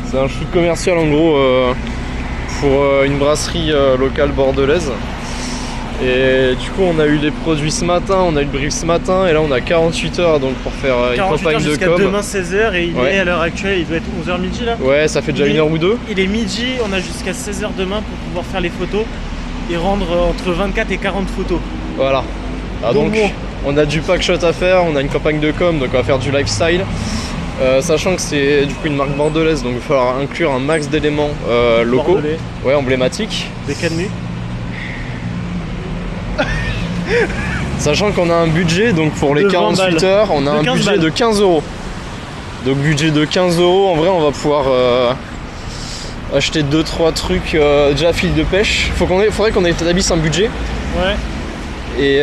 C'est un shoot commercial en gros pour une brasserie locale bordelaise. Et du coup on a eu les produits ce matin, on a eu le brief ce matin et là on a 48 heures donc pour faire une campagne de com. Demain 16h et il est à l'heure actuelle, il doit être 11h midi là. Ouais, ça fait déjà une heure ou deux. Il est midi, on a jusqu'à 16h demain pour pouvoir faire les photos et rendre entre 24 et 40 photos. Voilà. Donc on a du pack shot à faire, on a une campagne de com, donc on va faire du lifestyle. Sachant que c'est du coup une marque bordelaise, donc il va falloir inclure un max d'éléments locaux, ouais, emblématiques. Des cannes. Sachant qu'on a un budget, donc pour les 48 heures, on a un budget de 15 €. Donc budget de 15 €, en vrai on va pouvoir acheter 2-3 trucs, déjà fil de pêche. Faudrait qu'on établisse un budget. Ouais. Et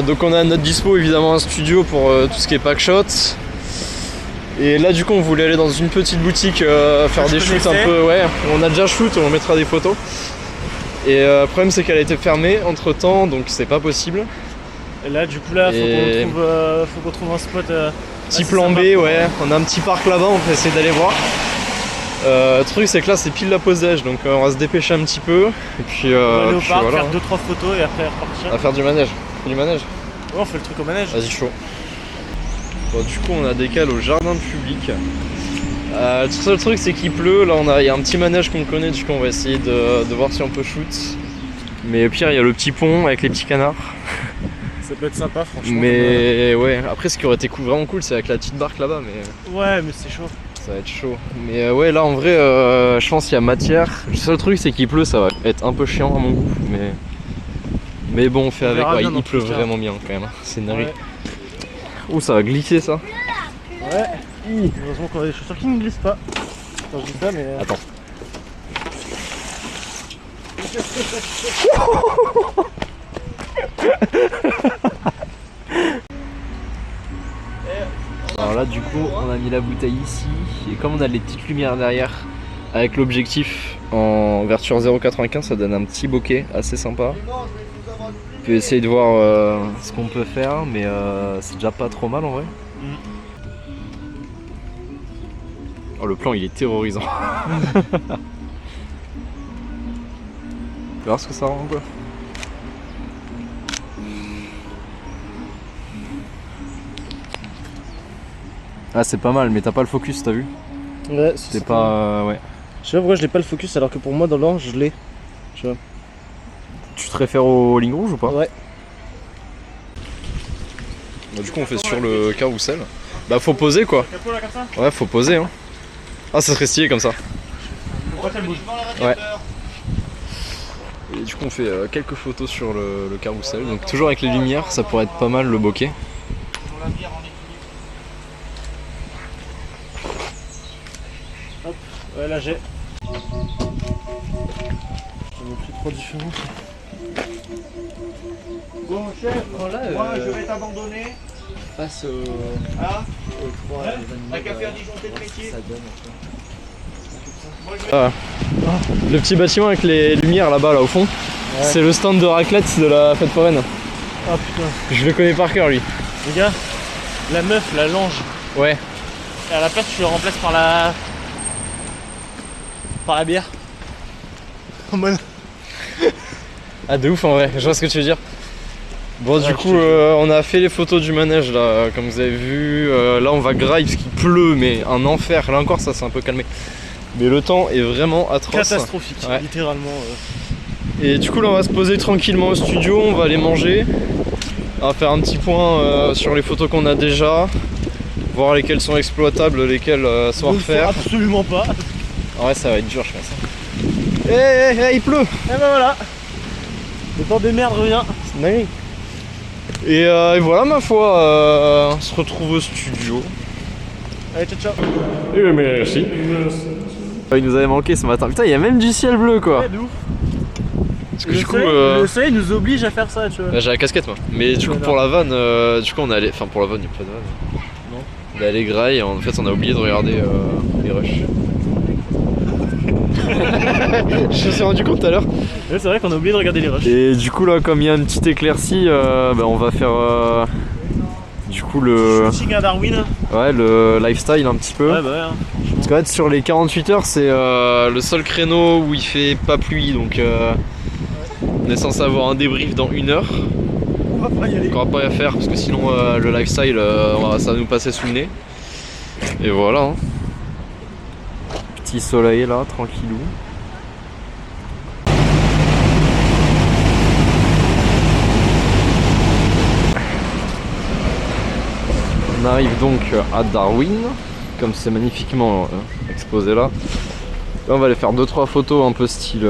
donc on a à notre dispo évidemment un studio pour tout ce qui est pack shot. Et là du coup on voulait aller dans une petite boutique faire des shoots un peu, ouais, on a déjà shoot, on mettra des photos. Et le problème c'est qu'elle a été fermée entre temps, donc c'est pas possible. Et là du coup là faut qu'on trouve un spot petit plan B, ouais, on a un petit parc là-bas, on va essayer d'aller voir. Le truc c'est que là c'est pile la pause d'âge, donc on va se dépêcher un petit peu. Et puis, on va aller au parc, voilà. faire 2-3 photos et après repartir. On va faire du manège. Du manège. Ouais, on fait le truc au manège. Vas-y, chaud. Bon, du coup on a décalé au jardin public. Le seul truc c'est qu'il pleut, là il y a un petit manège qu'on connaît, du coup on va essayer de voir si on peut shoot. Mais au pire il y a le petit pont avec les petits canards. Ça peut être sympa franchement. Mais ouais, après ce qui aurait été vraiment cool c'est avec la petite barque là-bas. Mais ouais mais c'est chaud. Ça va être chaud. Mais ouais là en vrai je pense qu'il y a matière. Le seul truc c'est qu'il pleut, ça va être un peu chiant à mon goût. Mais bon on fait avec, ouais, il pleut vraiment bien quand même. C'est une ouais. Oh ça va glisser ça. Ouais. Heureusement qu'on a des chaussures qui ne glissent pas. Attends, je dis ça, mais. Attends. Alors là, du coup, on a mis la bouteille ici. Et comme on a les petites lumières derrière, avec l'objectif en ouverture 0,95, ça donne un petit bokeh assez sympa. On peut essayer de voir ce qu'on peut faire, mais c'est déjà pas trop mal en vrai. Oh, le plan il est terrorisant. Tu vas voir ce que ça rend quoi. Ah c'est pas mal mais t'as pas le focus, t'as vu? Ouais, c'est pas... ouais. Je sais pas pourquoi je l'ai pas le focus alors que pour moi dans l'orange je l'ai. Tu te réfères aux lignes rouges ou pas? Ouais. Bah, du coup on fait sur le carrousel. Bah faut poser quoi. Ouais faut poser hein. Ah ça serait stylé comme ça. Ouais. Et du coup on fait quelques photos sur le carrousel. Donc toujours avec les lumières, ça pourrait être pas mal le bokeh. Hop, ouais là j'ai. Ça n'est plus trop différent. Bon chef, voilà, moi je vais t'abandonner. Face au 3 un café à disjoncter de métier. Le petit bâtiment avec les lumières là-bas, là au fond, ouais. C'est le stand de raclette de la fête foraine. Ah putain. Je le connais par cœur lui. Les gars, la meuf, la Lange. Ouais. Et à la place, tu le remplaces par la bière. En mode. Ah de ouf en vrai, je vois ce que tu veux dire. Bon du coup on a fait les photos du manège là comme vous avez vu, là on va grailler parce qu'il pleut mais un enfer, là encore ça s'est un peu calmé. Mais le temps est vraiment atroce. Catastrophique, ouais. Littéralement. Et du coup là on va se poser tranquillement au studio, on va aller manger. On va faire un petit point sur les photos qu'on a déjà, voir lesquelles sont exploitables, lesquelles sont à refaire. Absolument pas. Ah ouais ça va être dur je pense. Eh il pleut. Et ben voilà. Le temps des merdes revient. C'est dingue. Et voilà ma foi, on se retrouve au studio. Allez ciao ciao. Et merci. Il nous avait manqué ce matin. Putain il y a même du ciel bleu quoi. Ouais de ouf. Parce que du coup le soleil nous oblige à faire ça tu vois. Bah, j'ai la casquette moi. Mais du coup pour la vanne, du coup on est allé. Enfin pour la vanne il n'y a pas de vanne. Non. On est allé graille et en fait on a oublié de regarder les rushs. Je me suis rendu compte tout à l'heure. Ouais, c'est vrai qu'on a oublié de regarder les rushs. Et du coup là comme il y a une petite éclaircie, bah, on va faire du coup le shooting à Darwin. Ouais le lifestyle un petit peu. Ouais bah ouais. Parce qu'en fait, sur les 48 heures, c'est le seul créneau où il fait pas pluie, donc on est censé avoir un débrief dans 1 heure. On va pas y aller. On va pas y faire parce que sinon le lifestyle, ça va nous passer sous le nez. Et voilà. Hein. Petit soleil là, tranquillou. On arrive donc à Darwin, comme c'est magnifiquement exposé là. Là, on va aller faire 2-3 photos un peu style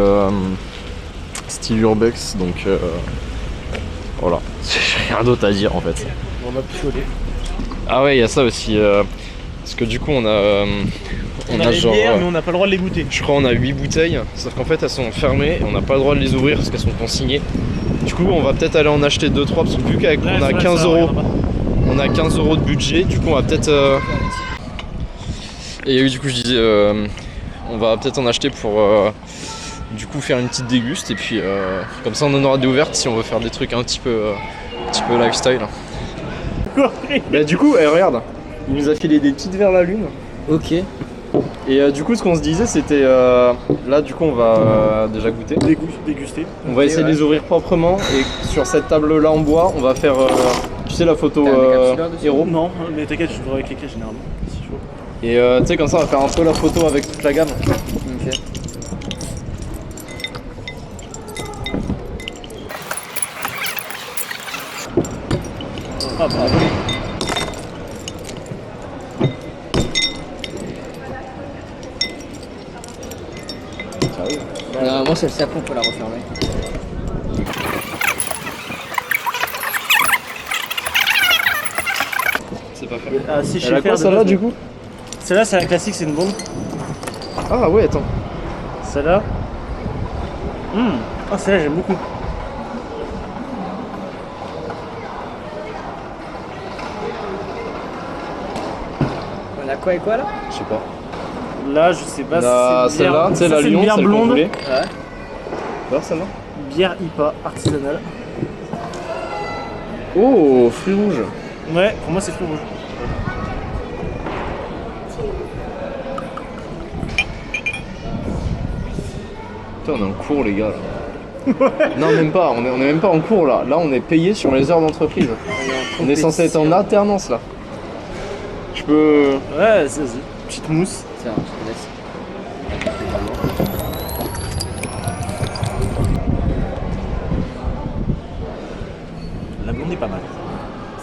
urbex, donc voilà. J'ai rien d'autre à dire en fait. On va picoler. Ah ouais, il y a ça aussi. Parce que du coup, on a les genre. bières, mais on n'a pas le droit de les goûter. Je crois on a 8 bouteilles, sauf qu'en fait elles sont fermées et on n'a pas le droit de les ouvrir parce qu'elles sont consignées. Du coup, on va peut-être aller en acheter 2-3 parce que vu qu'on a 15 euros. On a 15 euros de budget, du coup on va peut-être... Et oui, du coup je disais, on va peut-être en acheter pour du coup faire une petite déguste et puis comme ça on en aura des ouvertes si on veut faire des trucs un petit peu lifestyle. Bah du coup, regarde, il nous a filé des petites vers la lune. Ok. Et du coup ce qu'on se disait c'était, là du coup on va déjà goûter. Déguster. On va essayer de les ouvrir proprement et sur cette table là en bois on va faire... tu sais la photo héros. Non, mais t'inquiète, je ferai avec les clés généralement. Si chaud. Et tu sais comme ça on va faire un peu la photo avec toute la gamme. Ok. Ah bah Moi c'est le sapin pour la refermer. C'est pas fait. Ah si, je Elle sais a faire quoi celle-là du coup? Celle-là c'est un classique, c'est une bombe. Ah ouais attends. Celle-là. Ah celle-là j'aime beaucoup. On a quoi et quoi là? Je sais pas. Là je sais pas La, si c'est une celle-là, bière. tu sais Ça, la c'est une Lyon, bière celle qu'on blonde. voulait. Ouais. Voir celle-là. Bière IPA artisanale. Oh, fruits rouges. Ouais, pour moi c'est fruits rouges. Putain on est en cours les gars là. Non même pas, on est même pas en cours là. Là on est payé sur les heures d'entreprise. On est censé être en alternance là. Je peux... Ouais, c'est petite mousse. Tiens, je te laisse. La blonde est pas mal.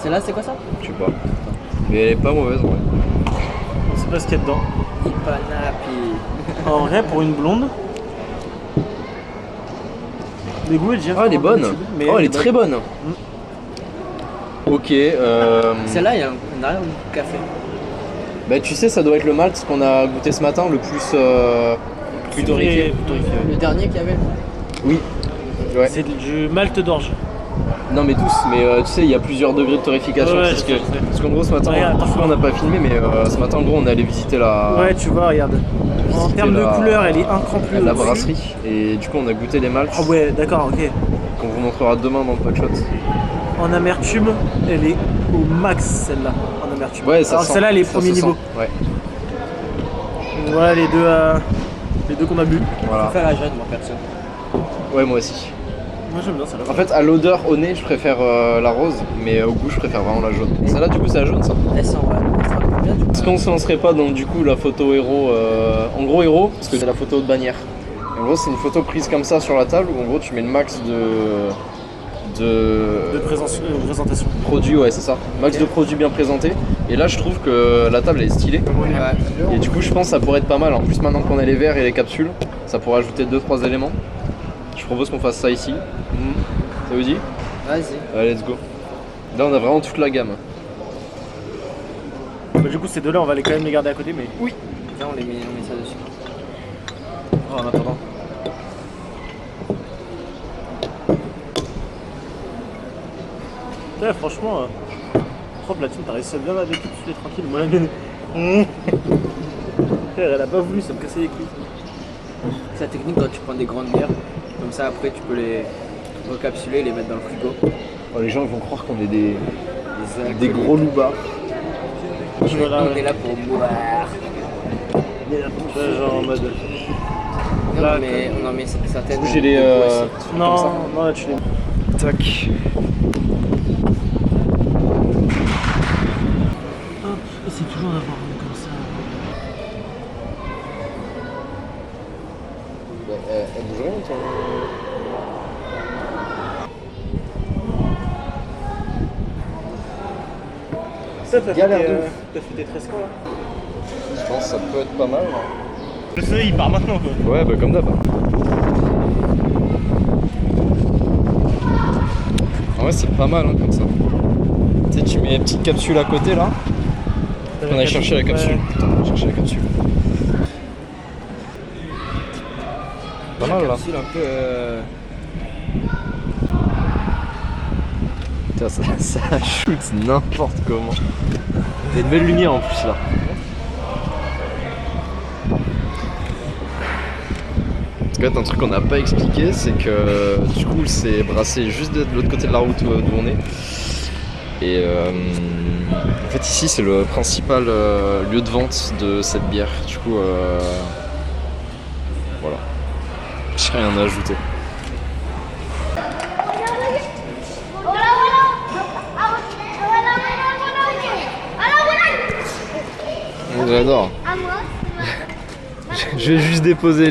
Celle-là c'est quoi ça? Je sais pas. Mais elle est pas mauvaise en vrai. On sait pas ce qu'il y a dedans. Ipanapi. En vrai, pour une blonde, les goûts, Ah elle est bonne. Mais Oh elle est très bonne. Ok. Celle-là il y a un arrière ou du café? Bah tu sais ça doit être le malt qu'on a goûté ce matin le plus torréfié. Le dernier qu'il y avait? Oui. Ouais. C'est du malt d'orge. Non mais tous, mais tu sais il y a plusieurs degrés de torréfication. Ouais, parce je sais. qu'en gros ce matin, Regarde, parfois on n'a pas filmé mais ce matin en gros on est allé visiter la, Ouais, tu vois, regarde. En Visiter termes de la- couleur, elle est un cran plus la au-dessus. brasserie et du coup on a goûté les malts Ah ouais, d'accord, ok. qu'on vous montrera demain dans le packshot. En amertume, elle est au max celle-là. En amertume. Ouais ça Alors sent, celle-là, elle est ça premier se niveau. sent. Ouais. Voilà les deux qu'on a bu. Je Voilà. préfère la jaune moi perso. Ouais moi aussi. Moi j'aime bien celle-là. En fait à l'odeur au nez je préfère la rose mais au goût je préfère vraiment la jaune. Celle-là du coup c'est la jaune ça. Elle sent bien du coup. Est-ce qu'on se lancerait pas dans du coup la photo héros en gros héros parce que c'est la photo de bannière. Et en gros c'est une photo prise comme ça sur la table où en gros tu mets le max De présentation. produits, ouais c'est ça. Max de produits bien présentés. Et là je trouve que la table elle est stylée. Ouais. Et du coup je pense que ça pourrait être pas mal. En plus maintenant qu'on a les verres et les capsules, ça pourrait ajouter 2-3 éléments. Je propose qu'on fasse ça ici. Ça vous dit? Vas-y. Allez let's go. Là on a vraiment toute la gamme. Bah, du coup ces deux-là, on va les quand même les garder à côté, mais oui. Viens on met ça dessus. Oh, en attendant. Ouais, franchement, propre la team, t'as réussi à bien avec tout, tu es tranquille. Moi la mienne. Frère, elle a pas voulu, ça me cassait les couilles. C'est la technique quand tu prends des grandes bières. Comme ça après tu peux les recapsuler et les mettre dans le frigo. Oh, les gens ils vont croire qu'on est des Des gros loupards. Voilà, On est là pour boire. Tu vois, genre en mode. Non, Là, mais on en met certaines. J'ai les. Non, comme ça. non, là, tu les. Tac. Hop, essaye toujours d'avoir un comme ça. Elle bouge rien, ton. Ça, t'as Galère fait, de t'as fait des tresses quand là? Je pense que ça peut être pas mal. Le soleil il part maintenant quoi. Ouais, bah comme d'hab. En vrai, c'est pas mal hein, comme ça. Tu sais, tu mets une petite capsule à côté là. On a cherché la capsule. Ouais. Putain, on a cherché la capsule. Pas mal là. Capsule un peu. Putain, ça shoot n'importe comment. T'as une belle lumière en plus là. En tout cas, un truc qu'on n'a pas expliqué, c'est que du coup, c'est brassé juste de l'autre côté de la route d'où on est. Et en fait, ici, c'est le principal lieu de vente de cette bière. Du coup, voilà. J'ai rien à ajouter. J'adore. Je vais juste déposer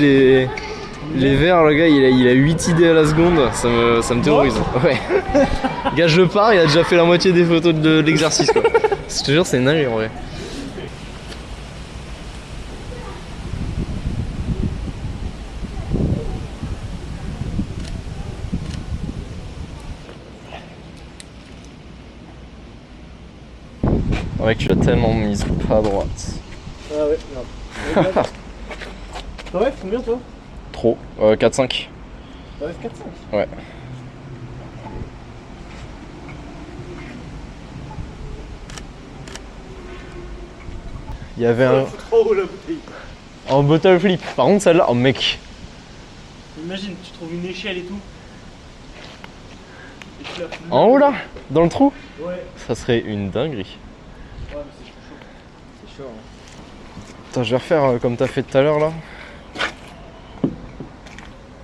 les verres, le gars il a 8 idées à la seconde, ça me terrorise. Ouais. Le gars je pars, il a déjà fait la moitié des photos de l'exercice quoi. Je te jure c'est une dinguerie en vrai. Ouais que tu l'as tellement mise pas à droite. Ah ouais, merde. T'en rêves combien toi? Trop. 4-5. T'en rêves 4-5? Ouais. Il y avait un... Trop haut la bouteille. En bottle flip. Par contre celle-là, oh mec. Imagine, tu trouves une échelle et tout. Et tu la fous En haut là, dans le trou, Ouais. ça serait une dinguerie. Ouais, mais c'est chaud. C'est chaud. Hein. Attends, je vais refaire comme t'as fait tout à l'heure là.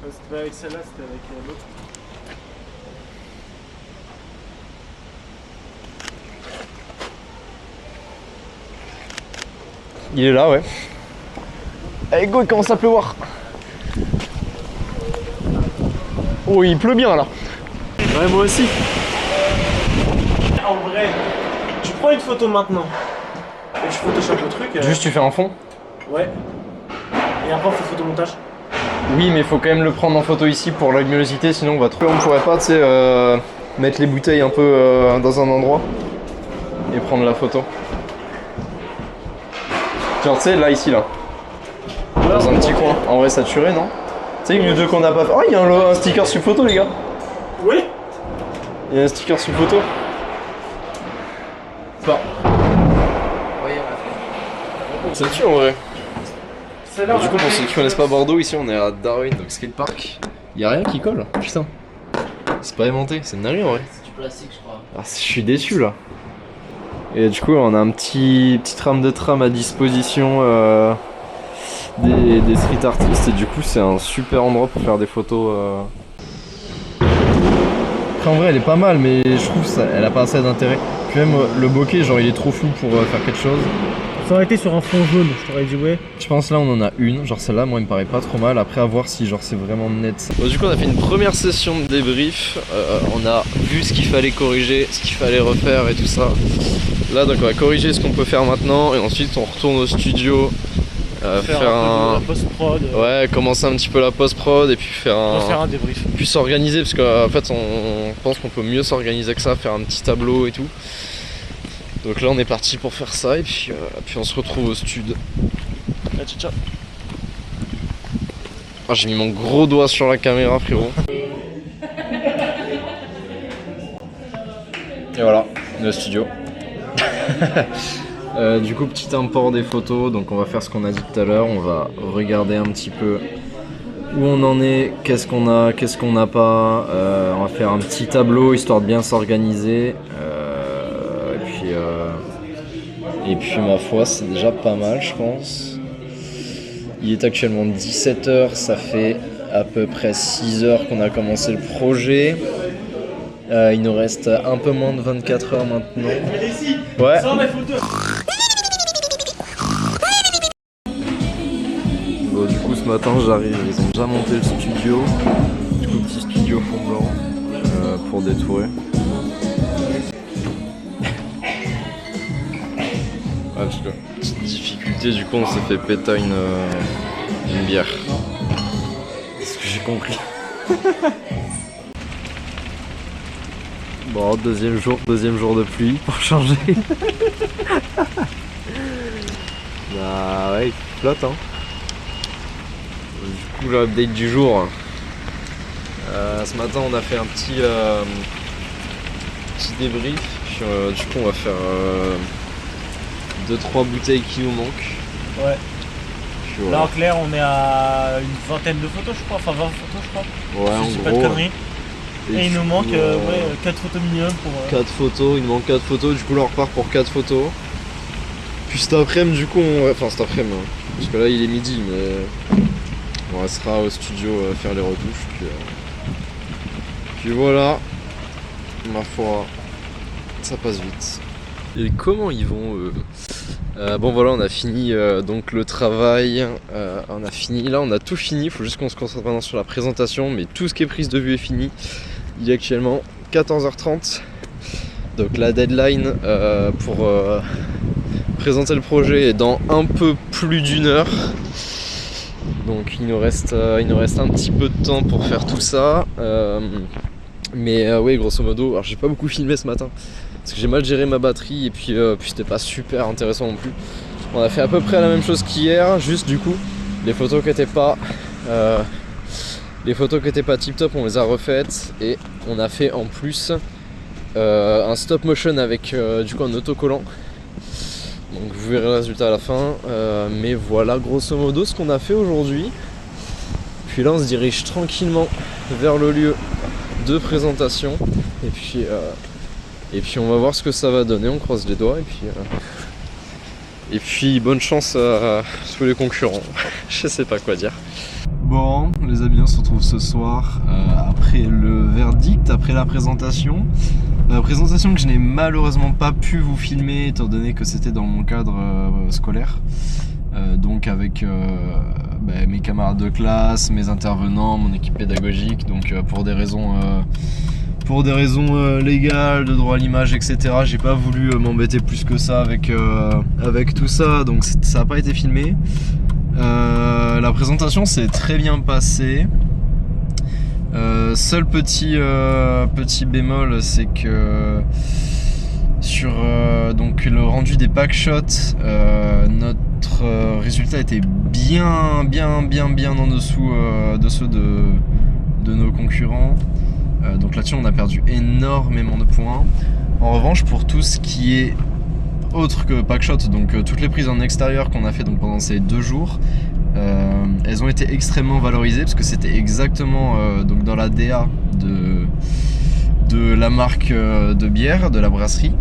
C'était pas avec celle-là, c'était avec l'autre. Il est là, ouais. Allez, go, il commence à pleuvoir. Oh, il pleut bien là. Ouais, moi aussi. En vrai, tu prends une photo maintenant. Et tu photoshop le truc. Juste, tu fais un fond. Ouais. Et après, on fait photomontage. Oui, mais faut quand même le prendre en photo ici pour la luminosité, sinon on va trop. On pourrait pas, tu sais, mettre les bouteilles un peu dans un endroit et prendre la photo. Genre, tu sais, là, ici, là. Dans un petit coin. En vrai, ça tuerait, non? Tu sais, mieux deux qu'on n'a pas fait. Oh, il y a un sticker sur photo, les gars. Oui. Il y a un sticker sur photo. Bon. Oui, on l'a fait. Ça tue en vrai. Celle-là, Du coup, pour ceux qui connaissent pas Bordeaux, ici on est à Darwin, donc skatepark. Y'a rien qui colle, putain. C'est pas aimanté, c'est une dinguerie en vrai. C'est du plastique, je crois. Ah, je suis déçu là. Et du coup, on a un petit tram de tram à disposition des street artistes, et du coup, c'est un super endroit pour faire des photos. Après, en vrai, elle est pas mal, mais je trouve elle a pas assez d'intérêt. Puis même le bokeh, genre, il est trop flou pour faire quelque chose. Ça aurait été sur un fond jaune, je t'aurais dit ouais. Je pense là on en a une, genre celle-là moi elle me paraît pas trop mal, après à voir si genre c'est vraiment net. Bon, du coup on a fait une première session de débrief, on a vu ce qu'il fallait corriger, ce qu'il fallait refaire et tout ça. Là donc on va corriger ce qu'on peut faire maintenant et ensuite on retourne au studio, faire un... la post-prod. Ouais, commencer un petit peu la post-prod et puis faire On va faire un débrief. puis s'organiser parce qu'en fait on pense qu'on peut mieux s'organiser que ça, faire un petit tableau et tout. Donc là on est parti pour faire ça et puis on se retrouve au stud. Ah, ciao, ciao. Ah, j'ai mis mon gros doigt sur la caméra frérot. Et voilà, le studio. Du coup petit import des photos, donc on va faire ce qu'on a dit tout à l'heure, on va regarder un petit peu où on en est, qu'est-ce qu'on a, qu'est-ce qu'on n'a pas. On va faire un petit tableau histoire de bien s'organiser. Et puis ma foi c'est déjà pas mal je pense. Il est actuellement 17h, ça fait à peu près 6 heures qu'on a commencé le projet. Il nous reste un peu moins de 24 heures maintenant. Ouais. Bon, du coup ce matin j'arrive, ils ont déjà monté le studio. Du coup petit studio fond blanc pour détourer. Ah, parce que petite difficulté, du coup on s'est fait péter une bière. C'est ce que j'ai compris. Bon, deuxième jour de pluie pour changer. Bah ouais, il flotte hein. Du coup l'update du jour. Ce matin on a fait un petit débrief. Du coup on va faire 2-3 bouteilles qui nous manquent. Ouais. Puis, voilà. Là en clair on est à une vingtaine de photos je crois, enfin 20 photos je crois. Ouais, si en je dis gros. pas de conneries. Et il nous manque 4 4 photos minimum pour... 4 photos, il nous manque 4 photos, du coup là on repart pour 4 photos. Puis cet après-midi du coup enfin cet après-midi, hein, parce que là il est midi mais on restera au studio faire les retouches. Puis voilà, ma foi, ça passe vite. Et comment ils vont bon voilà, on a fini donc le travail, on a fini, là on a tout fini, il faut juste qu'on se concentre maintenant sur la présentation, mais tout ce qui est prise de vue est fini. Il est actuellement 14h30, donc la deadline pour présenter le projet est dans un peu plus d'une heure. Donc il nous reste un petit peu de temps pour faire tout ça. Mais oui, grosso modo, alors j'ai pas beaucoup filmé ce matin parce que j'ai mal géré ma batterie et puis c'était pas super intéressant non plus. On a fait à peu près la même chose qu'hier, juste du coup les photos qui étaient pas tip top on les a refaites et on a fait en plus un stop motion avec du coup un autocollant. Donc vous verrez le résultat à la fin, mais voilà grosso modo ce qu'on a fait aujourd'hui. Puis là on se dirige tranquillement vers le lieu de présentation et puis on va voir ce que ça va donner, on croise les doigts et puis bonne chance à tous les concurrents. Je sais pas quoi dire. Bon les amis, on se retrouve ce soir après le verdict, après la présentation. La présentation que je n'ai malheureusement pas pu vous filmer étant donné que c'était dans mon cadre scolaire. Donc avec mes camarades de classe, mes intervenants, mon équipe pédagogique. Donc pour des raisons légales, de droit à l'image, etc. J'ai pas voulu m'embêter plus que ça avec tout ça. Donc ça n'a pas été filmé. La présentation s'est très bien passée. Seul petit bémol, c'est que sur donc le rendu des packshots, notre résultat était bien en dessous de ceux de nos concurrents. Donc là-dessus on a perdu énormément de points. En revanche, pour tout ce qui est autre que packshot, donc toutes les prises en extérieur qu'on a fait donc pendant ces 2 jours, elles ont été extrêmement valorisées parce que c'était exactement donc dans la DA de la marque de bière, de la brasserie.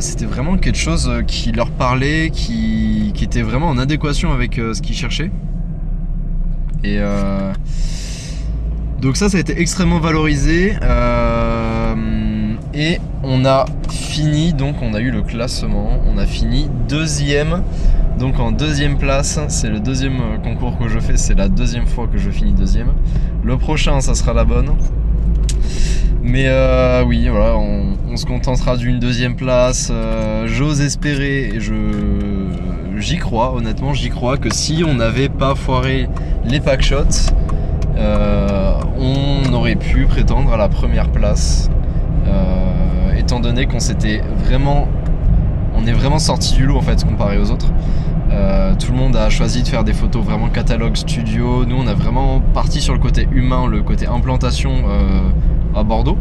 C'était vraiment quelque chose qui leur parlait, qui était vraiment en adéquation avec ce qu'ils cherchaient. Donc ça a été extrêmement valorisé. Et on a fini, donc on a eu le classement, on a fini 2e, donc en 2e place. C'est le 2e concours que je fais, c'est la 2e fois que je finis 2e. Le prochain ça sera la bonne. Mais oui voilà, on se contentera d'une 2e place. J'ose espérer et j'y crois, honnêtement j'y crois, que si on n'avait pas foiré les packshots, on aurait pu prétendre à la première place. Étant donné qu'on est vraiment sorti du lot en fait comparé aux autres. Tout le monde a choisi de faire des photos vraiment catalogue studio. Nous on a vraiment parti sur le côté humain, le côté implantation à Bordeaux,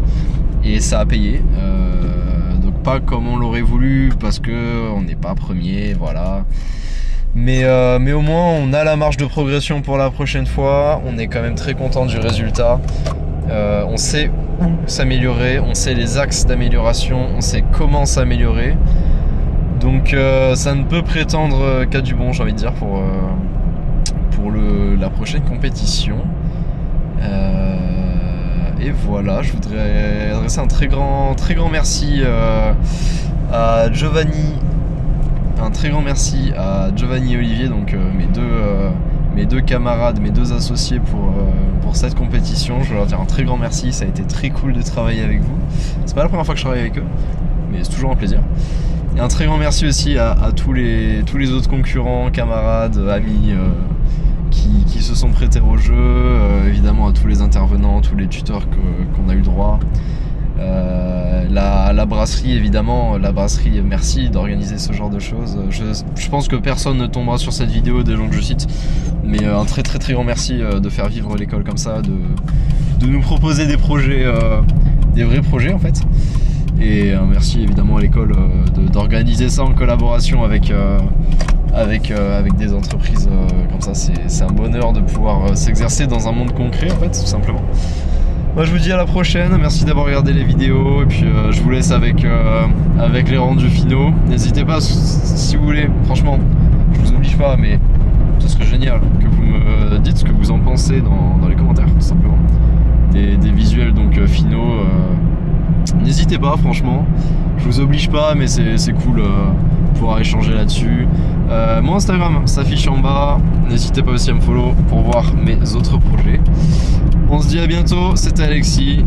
et ça a payé. Donc pas comme on l'aurait voulu parce que on n'est pas premier, voilà. Mais au moins on a la marge de progression pour la prochaine fois. On est quand même très content du résultat. On sait où s'améliorer, on sait les axes d'amélioration, on sait comment s'améliorer. Donc ça ne peut prétendre qu'à du bon, j'ai envie de dire, pour la prochaine compétition. Et voilà, je voudrais adresser un très grand merci à Giovanni. Un très grand merci à Giovanni et Olivier, donc mes deux camarades, mes deux associés pour cette compétition. Je veux leur dire un très grand merci, ça a été très cool de travailler avec vous. C'est pas la première fois que je travaille avec eux, mais c'est toujours un plaisir. Et un très grand merci aussi à tous les autres concurrents, camarades, amis qui se sont prêtés au jeu, évidemment à tous les intervenants, tous les tuteurs qu'on a eu le droit. La brasserie, évidemment, merci d'organiser ce genre de choses. Je pense que personne ne tombera sur cette vidéo des gens que je cite, mais un très grand merci de faire vivre l'école comme ça, de nous proposer des projets, des vrais projets en fait. Et merci évidemment à l'école d'organiser ça en collaboration avec des entreprises comme ça. C'est un bonheur de pouvoir s'exercer dans un monde concret en fait, tout simplement. Moi je vous dis à la prochaine, merci d'avoir regardé les vidéos et puis je vous laisse avec les rendus finaux. N'hésitez pas si vous voulez, franchement, je vous oblige pas, mais ce serait génial que vous me dites ce que vous en pensez dans les commentaires, tout simplement. Des visuels donc finaux. N'hésitez pas, franchement, je vous oblige pas, mais c'est cool de pouvoir échanger là-dessus. Mon Instagram s'affiche en bas, n'hésitez pas aussi à me follow pour voir mes autres projets. On se dit à bientôt, c'était Alexis.